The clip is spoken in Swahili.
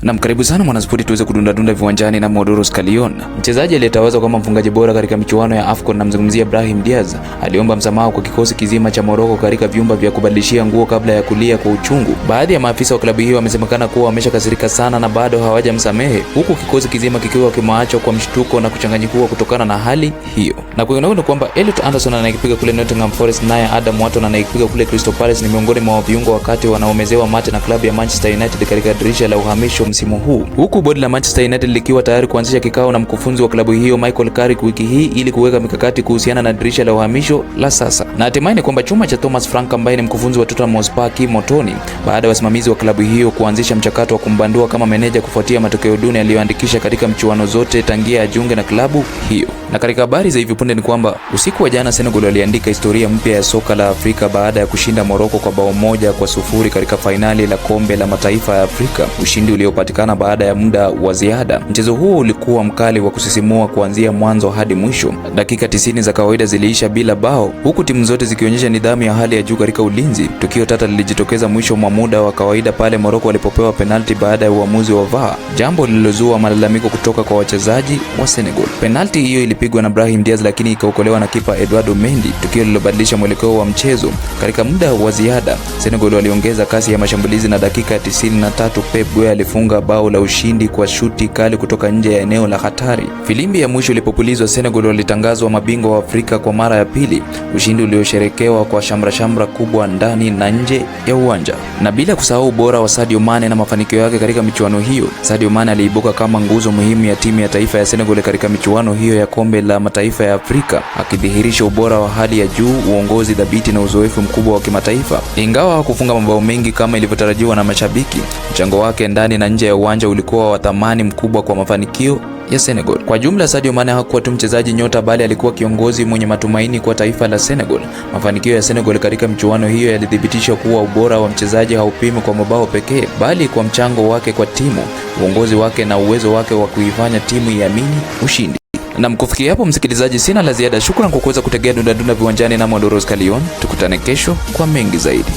Na karibu sana mwanaspoti tuweze kudunda viwanjani na Modorus Kalion. Mchezaji aliyetawazwa kama mfungaji bora katika michuano ya AFCON na mzungumzia Brahim Diaz aliomba msamaha kwa kikosi kizima cha Morocco katika vyumba vya kubadilishia nguo kabla ya kulia kwa uchungu. Baadhi ya maafisa wa klabu hiyo wamesemekana kuwa wameshakasirika sana na bado hawajamsamehe, huku kikosi kizima kikiwa kimaacho kwa mshtuko na kuchanganyikiwa kutokana na hali hiyo. Na kuingine kwamba Elliot Anderson anayekipiga kule Nottingham Forest naye Adam Wharton anayekipiga kule Crystal Palace ni miongoni mwa viungo wakati wanaomezewa mate na klabu ya Manchester United katika dirisha la uhamisho msimu huu, huku bodi la Manchester United likiwa tayari kuanzisha kikao na mkufunzi wa klabu hiyo Michael Carrick wiki hii ili kuweka mikakati kuhusiana na dirisha la uhamisho la sasa. Na hatimaye ni kwamba chuma cha Thomas Frank ambaye ni mkufunzi wa Tottenham Hotspur kimotoni baada ya wasimamizi wa klabu hiyo kuanzisha mchakato wa kumbandua kama meneja kufuatia matokeo duni aliyoandikisha katika mchuano zote tangia ajiunge na klabu hiyo. Na katika habari za hivi punde ni kwamba usiku wa jana Senegal waliandika historia mpya ya soka la Afrika baada ya kushinda Morocco kwa bao 1-0 katika fainali la kombe la mataifa ya Afrika, ushindi uliopatikana baada ya muda wa ziada. Mchezo huo ulikuwa mkali wa kusisimua kuanzia mwanzo hadi mwisho. Dakika 90 za kawaida ziliisha bila bao, huku timu zote zikionyesha nidhamu ya hali ya juu katika ulinzi. Tukio tata lilijitokeza mwisho mwa muda wa kawaida pale Morocco walipopewa penalti baada ya uamuzi wa VAR, jambo lililozua malalamiko kutoka kwa wachezaji wa Senegal. Penalti hiyo ilipigwa na Brahim Diaz lakini ikaokolewa na kipa Eduardo Mendy, tukio lililobadilisha mwelekeo wa mchezo. Katika muda wa ziada, Senegal waliongeza kasi ya mashambulizi na dakika ya 93 Pep Gueye alifunga bao la ushindi kwa shuti kali kutoka nje ya eneo la hatari. Filimbi ya mwisho ilipopulizwa, Senegal walitangazwa mabingwa wa Afrika kwa mara ya pili, ushindi uliosherekewa kwa shamra kubwa ndani na nje ya uwanja. Na bila kusahau ubora wa Sadio Mane na mafanikio yake katika michuano hiyo. Sadio Mane aliibuka kama nguzo muhimu ya timu ya taifa ya Senegal katika michuano hiyo ya kombe la mataifa ya Afrika, akidhihirisha ubora wa hali ya juu, uongozi dhabiti na uzoefu mkubwa wa kimataifa. Ingawa hakufunga mabao mengi kama ilivyotarajiwa na mashabiki, mchango wake ndani na nje ya uwanja ulikuwa wa thamani mkubwa kwa mafanikio ya Senegal. Kwa jumla, Sadio Mane hakuwa tu mchezaji nyota bali alikuwa kiongozi mwenye matumaini kwa taifa la Senegal. Mafanikio ya Senegal katika michuano hiyo yalithibitisha kuwa ubora wa mchezaji haupimi kwa mabao pekee, bali kwa mchango wake kwa timu, uongozi wake na uwezo wake wa kuifanya timu iamini ushindi. Na kufikia hapo msikilizaji, sina la ziada. Shukrani kwa kuweza kutegea dunda viwanjani na Modorus Kalion. Tukutane kesho kwa mengi zaidi.